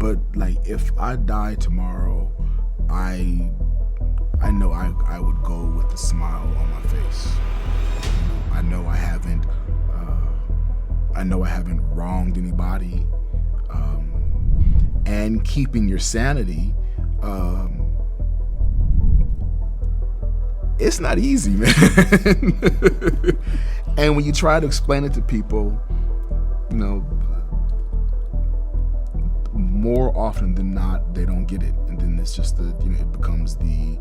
But like, if I die tomorrow, I know I would go with a smile on my face. I know I haven't wronged anybody, and keeping your sanity, it's not easy, man. And when you try to explain it to people, more often than not, they don't get it, and then it's just it becomes the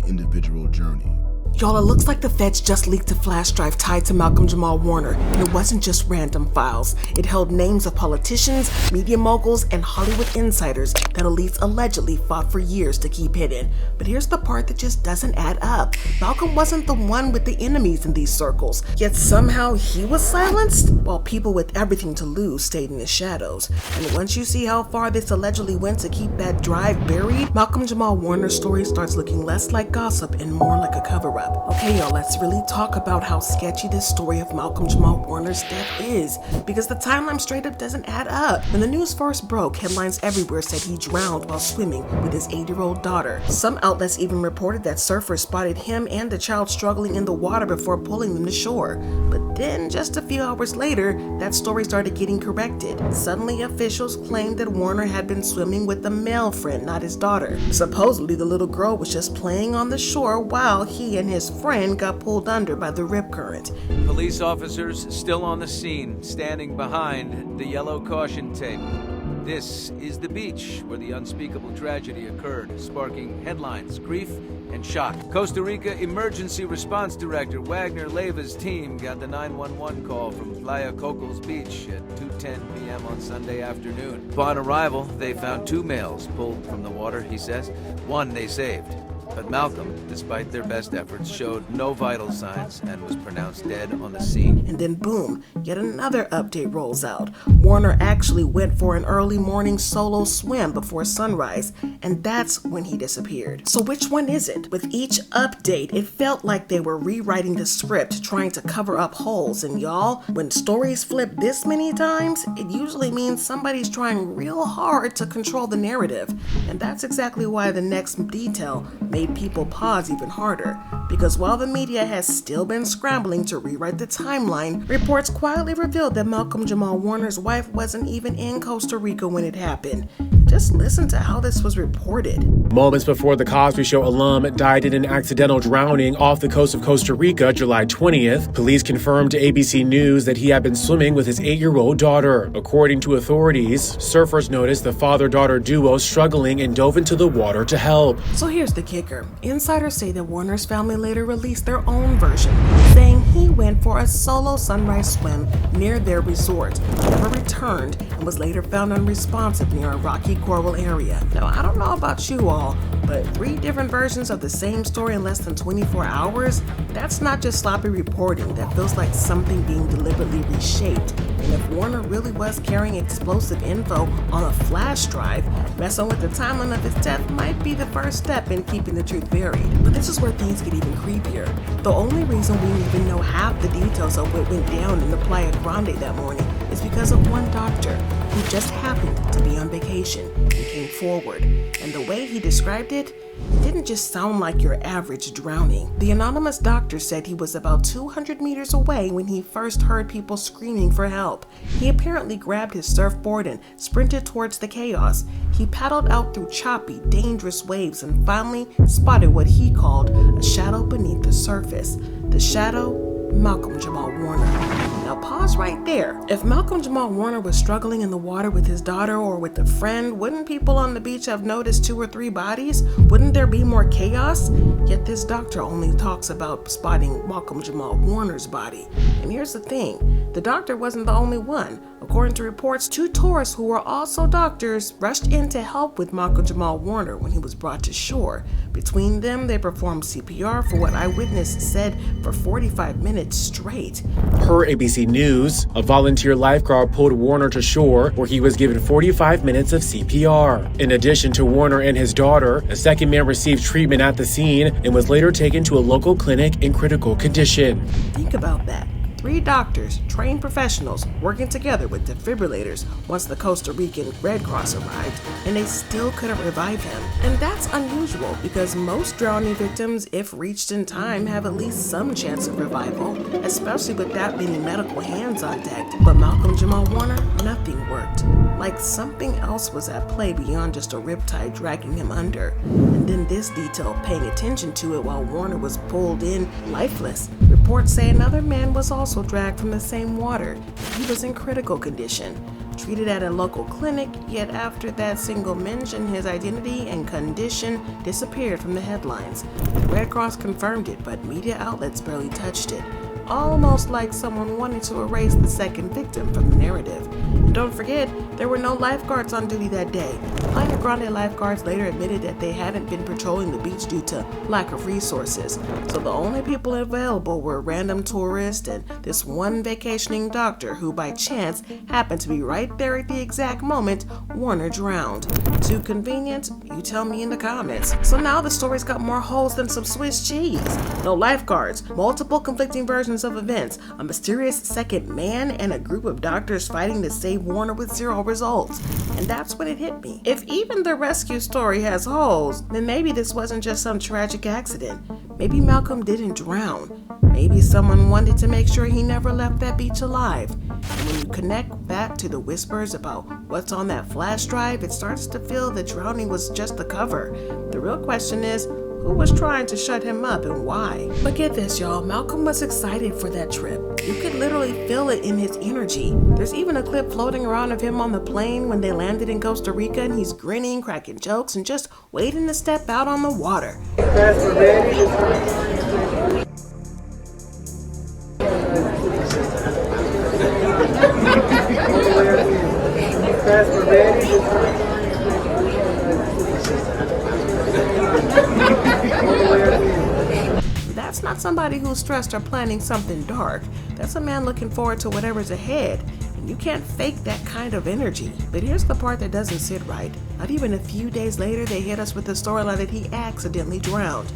individual journey. Y'all, it looks like the feds just leaked a flash drive tied to Malcolm Jamal Warner, and it wasn't just random files. It held names of politicians, media moguls, and Hollywood insiders that elites allegedly fought for years to keep hidden. But here's the part that just doesn't add up. Malcolm wasn't the one with the enemies in these circles, yet somehow he was silenced, while people with everything to lose stayed in the shadows. And once you see how far this allegedly went to keep that drive buried, Malcolm Jamal Warner's story starts looking less like gossip and more like a cover-up. Okay, y'all, let's really talk about how sketchy this story of Malcolm Jamal Warner's death is, because the timeline straight up doesn't add up. When the news first broke, headlines everywhere said he drowned while swimming with his 8-year-old daughter. Some outlets even reported that surfers spotted him and the child struggling in the water before pulling them to shore. But then, just a few hours later, that story started getting corrected. Suddenly, officials claimed that Warner had been swimming with a male friend, not his daughter. Supposedly, the little girl was just playing on the shore while he and his friend got pulled under by the rip current. Police officers still on the scene, standing behind the yellow caution tape. This is the beach where the unspeakable tragedy occurred, sparking headlines, grief, and shock. Costa Rica Emergency Response Director Wagner Leiva's team got the 911 call from Playa Cocos Beach at 2:10 p.m. on Sunday afternoon. Upon arrival, they found 2 males pulled from the water, he says. One they saved. But Malcolm, despite their best efforts, showed no vital signs and was pronounced dead on the scene. And then boom, yet another update rolls out. Warner actually went for an early morning solo swim before sunrise, and that's when he disappeared. So which one is it? With each update, it felt like they were rewriting the script, trying to cover up holes. And y'all, when stories flip this many times, it usually means somebody's trying real hard to control the narrative. And that's exactly why the next detail made people pause even harder, because while the media has still been scrambling to rewrite the timeline, reports quietly revealed that Malcolm Jamal Warner's wife wasn't even in Costa Rica when it happened. Just listen to how this was reported. Moments before the Cosby Show alum died in an accidental drowning off the coast of Costa Rica, July 20th, police confirmed to ABC News that he had been swimming with his 8-year-old daughter. According to authorities, surfers noticed the father-daughter duo struggling and dove into the water to help. So here's the kicker. Insiders say that Warner's family later released their own version, saying he went for a solo sunrise swim near their resort, never returned, and was later found unresponsive near a rocky coral area. Now, I don't know about you all, but 3 different versions of the same story in less than 24 hours? That's not just sloppy reporting. That feels like something being deliberately reshaped. And if Warner really was carrying explosive info on a flash drive, messing with the timeline of his death might be the first step in keeping the truth buried. But this is where things get even creepier. The only reason we even know half the details of what went down in the Playa Grande that morning is because of one doctor who just happened to be on vacation and came forward. And the way he described it didn't just sound like your average drowning. The anonymous doctor said he was about 200 meters away when he first heard people screaming for help. He apparently grabbed his surfboard and sprinted towards the chaos. He paddled out through choppy, dangerous waves and finally spotted what he called a shadow beneath the surface. The shadow, Malcolm Jamal Warner. Now pause right there. If Malcolm Jamal Warner was struggling in the water with his daughter or with a friend, wouldn't people on the beach have noticed 2 or 3 bodies? Wouldn't there be more chaos? Yet this doctor only talks about spotting Malcolm Jamal Warner's body. And here's the thing, the doctor wasn't the only one. According to reports, 2 tourists who were also doctors rushed in to help with Malcolm Jamal Warner when he was brought to shore. Between them, they performed CPR for what eyewitnesses said for 45 minutes straight. Per ABC News, a volunteer lifeguard pulled Warner to shore where he was given 45 minutes of CPR. In addition to Warner and his daughter, a second man received treatment at the scene and was later taken to a local clinic in critical condition. Think about that. 3 doctors, trained professionals, working together with defibrillators once the Costa Rican Red Cross arrived, and they still couldn't revive him. And that's unusual because most drowning victims, if reached in time, have at least some chance of revival, especially with that many medical hands on deck. But Malcolm Jamal Warner, nothing worked. Like something else was at play beyond just a riptide dragging him under. And then this detail, paying attention to it while Warner was pulled in lifeless. Reports say another man was also dragged from the same water. He was in critical condition, treated at a local clinic, yet after that single mention, his identity and condition disappeared from the headlines. The Red Cross confirmed it, but media outlets barely touched it. Almost like someone wanted to erase the second victim from the narrative. And don't forget, there were no lifeguards on duty that day. Playa Grande lifeguards later admitted that they hadn't been patrolling the beach due to lack of resources. So the only people available were random tourists and this one vacationing doctor who by chance happened to be right there at the exact moment Warner drowned. Too convenient? You tell me in the comments. So now the story's got more holes than some Swiss cheese. No lifeguards, multiple conflicting versions of events, a mysterious second man, and a group of doctors fighting to save Warner with 0 results. And that's when it hit me. If even the rescue story has holes, then maybe this wasn't just some tragic accident. Maybe Malcolm didn't drown. Maybe someone wanted to make sure he never left that beach alive. And when you connect that to the whispers about what's on that flash drive, it starts to feel that drowning was just the cover. The real question is, who was trying to shut him up and why? But get this, y'all, Malcolm was excited for that trip. You could literally feel it in his energy. There's even a clip floating around of him on the plane when they landed in Costa Rica, and he's grinning, cracking jokes, and just waiting to step out on the water. That's not somebody who's stressed or planning something dark. That's a man looking forward to whatever's ahead. And you can't fake that kind of energy. But here's the part that doesn't sit right. Not even a few days later, they hit us with the storyline that he accidentally drowned.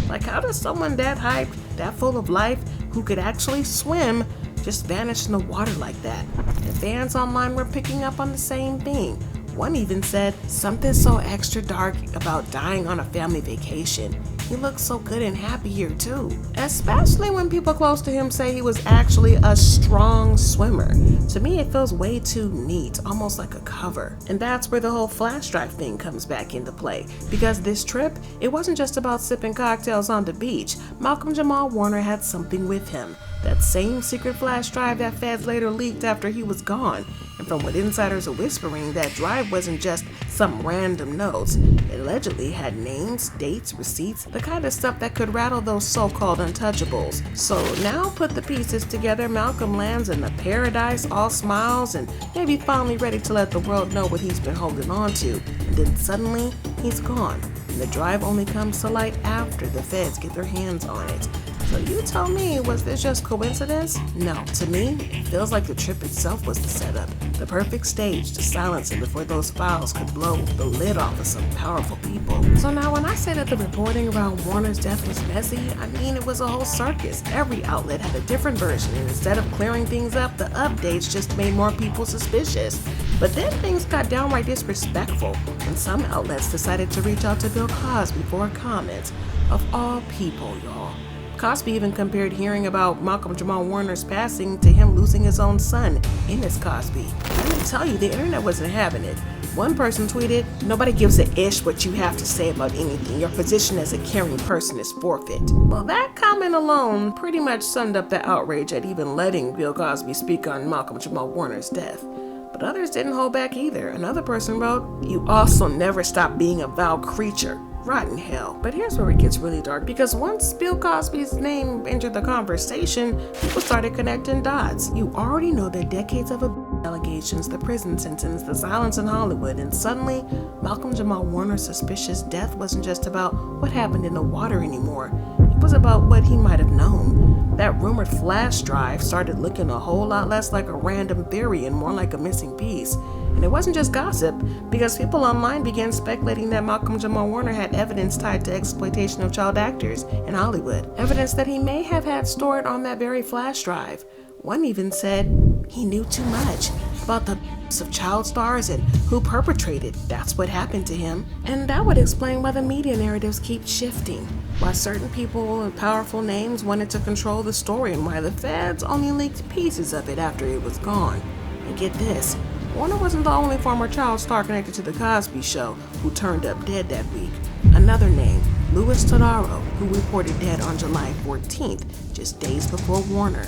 Like, how does someone that hyped, that full of life, who could actually swim, just vanish in the water like that? And fans online were picking up on the same thing. One even said, something so extra dark about dying on a family vacation. He looks so good and happy here too. Especially when people close to him say he was actually a strong swimmer. To me, it feels way too neat, almost like a cover. And that's where the whole flash drive thing comes back into play. Because this trip, it wasn't just about sipping cocktails on the beach. Malcolm Jamal Warner had something with him. That same secret flash drive that FEDS later leaked after he was gone. And from what insiders are whispering, that drive wasn't just some random notes. It allegedly had names, dates, receipts, the kind of stuff that could rattle those so-called untouchables. So now put the pieces together, Malcolm lands in the paradise, all smiles, and maybe finally ready to let the world know what he's been holding on to. And then suddenly, he's gone. And the drive only comes to light after the FEDS get their hands on it. So you tell me, was this just coincidence? No, to me, it feels like the trip itself was the setup. The perfect stage to silence him before those files could blow the lid off of some powerful people. So now when I say that the reporting around Warner's death was messy, I mean it was a whole circus. Every outlet had a different version, and instead of clearing things up, the updates just made more people suspicious. But then things got downright disrespectful, and some outlets decided to reach out to Bill Cosby for a comment. Of all people, y'all. Cosby even compared hearing about Malcolm Jamal Warner's passing to him losing his own son, Ennis Cosby. Let me tell you, the internet wasn't having it. One person tweeted, "Nobody gives a ish what you have to say about anything. Your position as a caring person is forfeit." Well, that comment alone pretty much summed up the outrage at even letting Bill Cosby speak on Malcolm Jamal Warner's death. But others didn't hold back either. Another person wrote, "You also never stop being a vile creature. Rotten hell." But here's where it gets really dark, because once Bill Cosby's name entered the conversation, people started connecting dots. You already know the decades of allegations, the prison sentence, the silence in Hollywood, and suddenly Malcolm Jamal Warner's suspicious death wasn't just about what happened in the water anymore. It was about what he might have known. That rumored flash drive started looking a whole lot less like a random theory and more like a missing piece. And it wasn't just gossip, because people online began speculating that Malcolm Jamal Warner had evidence tied to exploitation of child actors in Hollywood. Evidence that he may have had stored on that very flash drive. One even said he knew too much about the of child stars and who perpetrated. That's what happened to him. And that would explain why the media narratives keep shifting, why certain people and powerful names wanted to control the story, and why the feds only leaked pieces of it after it was gone. And get this, Warner wasn't the only former child star connected to the Cosby Show who turned up dead that week. Another name, Louis Todaro, who reported dead on July 14th, just days before Warner.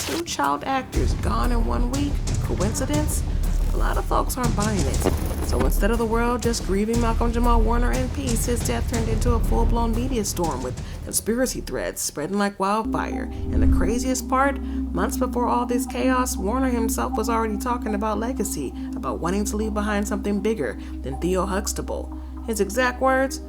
2 child actors gone in 1 week. Coincidence? A lot of folks aren't buying it. So instead of the world just grieving Malcolm Jamal Warner in peace, his death turned into a full-blown media storm with conspiracy threads spreading like wildfire. And the craziest part, months before all this chaos, Warner himself was already talking about legacy, about wanting to leave behind something bigger than Theo Huxtable. His exact words?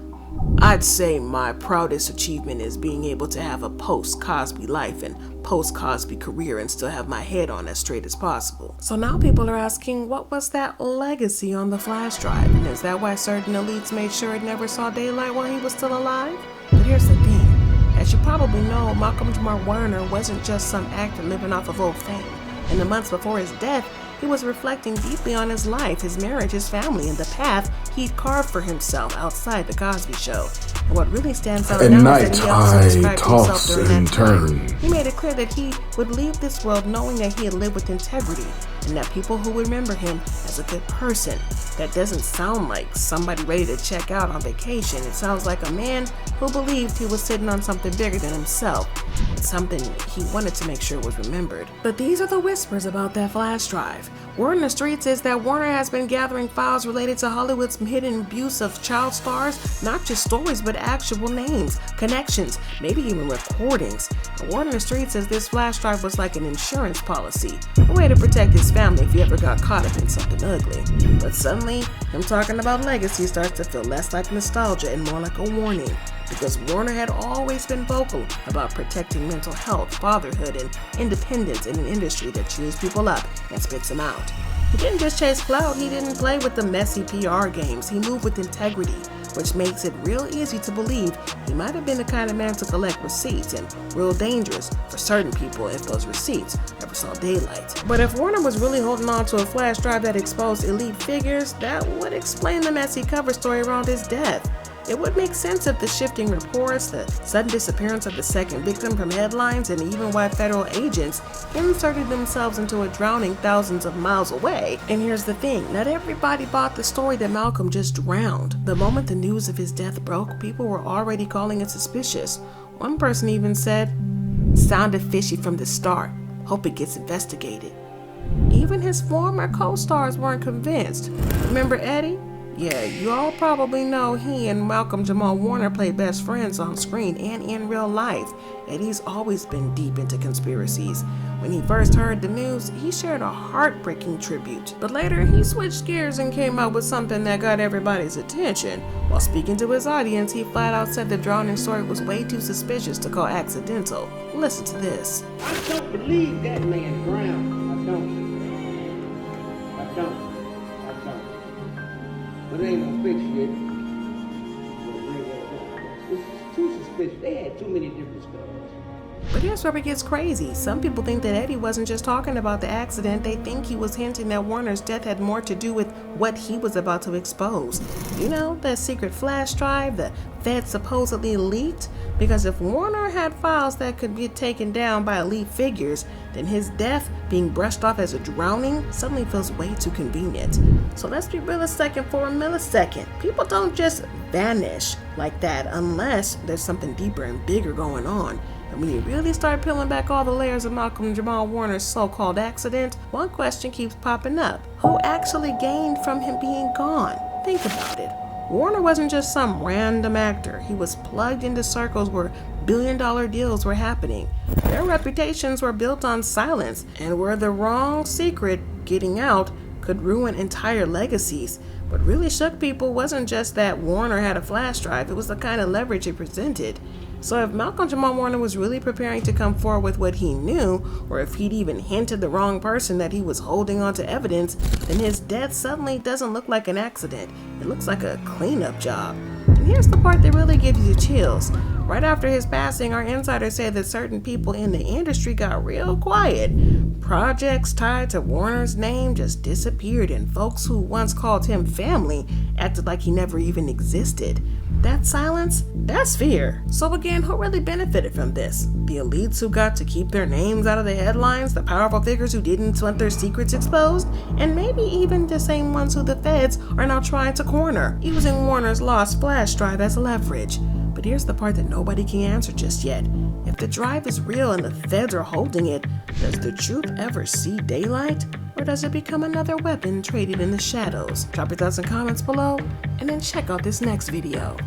I'd say my proudest achievement is being able to have a post-Cosby life and post-Cosby career and still have my head on as straight as possible. So now people are asking, what was that legacy on the flash drive? And is that why certain elites made sure it never saw daylight while he was still alive? But here's the thing. As you probably know, Malcolm Jamal Warner wasn't just some actor living off of old fame. In the months before his death, he was reflecting deeply on his life, his marriage, his family, and the path he'd carved for himself outside the Cosby Show. And what really stands out At now night, is that he also described himself toss during and that time. turn. He made it clear that he would leave this world knowing that he had lived with integrity and that people who remember him as a good person. That doesn't sound like somebody ready to check out on vacation. It sounds like a man who believed he was sitting on something bigger than himself, something he wanted to make sure was remembered. But these are the whispers about that flash drive. Word in the streets is that Warner has been gathering files related to Hollywood's hidden abuse of child stars, not just stories, but actual names, connections, maybe even recordings. The word in the streets says this flash drive was like an insurance policy, a way to protect his family if he ever got caught up in something ugly. But suddenly, him talking about legacy starts to feel less like nostalgia and more like a warning, because Warner had always been vocal about protecting mental health, fatherhood, and independence in an industry that chews people up and spits them out. He didn't just chase clout, he didn't play with the messy PR games, he moved with integrity, which makes it real easy to believe he might have been the kind of man to collect receipts, and real dangerous for certain people if those receipts ever saw daylight. But if Warner was really holding on to a flash drive that exposed elite figures, that would explain the messy cover story around his death. It would make sense if the shifting reports, the sudden disappearance of the second victim from headlines, and even why federal agents inserted themselves into a drowning thousands of miles away. And here's the thing, not everybody bought the story that Malcolm just drowned. The moment the news of his death broke, people were already calling it suspicious. One person even said, "Sounded fishy from the start. Hope it gets investigated." Even his former co-stars weren't convinced. Remember Eddie? Yeah, you all probably know he and Malcolm Jamal Warner played best friends on screen and in real life. Eddie's always been deep into conspiracies. When he first heard the news, he shared a heartbreaking tribute. But later, he switched gears and came up with something that got everybody's attention. While speaking to his audience, he flat out said the drowning story was way too suspicious to call accidental. Listen to this. I don't believe that man drowned. I don't. But it ain't no fix yet. It's too suspicious. They had too many different stories. But here's where it gets crazy. Some people think that Eddie wasn't just talking about the accident. They think he was hinting that Warner's death had more to do with what he was about to expose. You know, that secret flash drive the FEDS supposedly leaked? Because if Warner had files that could be taken down by elite figures, then his death being brushed off as a drowning suddenly feels way too convenient. So let's be realistic for a millisecond. People don't just vanish like that unless there's something deeper and bigger going on. And when you really start peeling back all the layers of Malcolm Jamal Warner's so-called accident, one question keeps popping up. Who actually gained from him being gone? Think about it. Warner wasn't just some random actor. He was plugged into circles where billion-dollar deals were happening. Their reputations were built on silence, and where the wrong secret getting out could ruin entire legacies. What really shook people wasn't just that Warner had a flash drive, it was the kind of leverage it presented. So if Malcolm Jamal Warner was really preparing to come forward with what he knew, or if he'd even hinted the wrong person that he was holding on to evidence, then his death suddenly doesn't look like an accident. It looks like a cleanup job. And here's the part that really gives you chills. Right after his passing, our insiders say that certain people in the industry got real quiet. Projects tied to Warner's name just disappeared, and folks who once called him family acted like he never even existed. That silence, that's fear. So again, who really benefited from this? The elites who got to keep their names out of the headlines, the powerful figures who didn't want their secrets exposed, and maybe even the same ones who the feds are now trying to corner, using Warner's lost flash drive as leverage. But here's the part that nobody can answer just yet. If the drive is real and the feds are holding it, does the truth ever see daylight? Or does it become another weapon traded in the shadows? Drop your thoughts and comments below, and then check out this next video.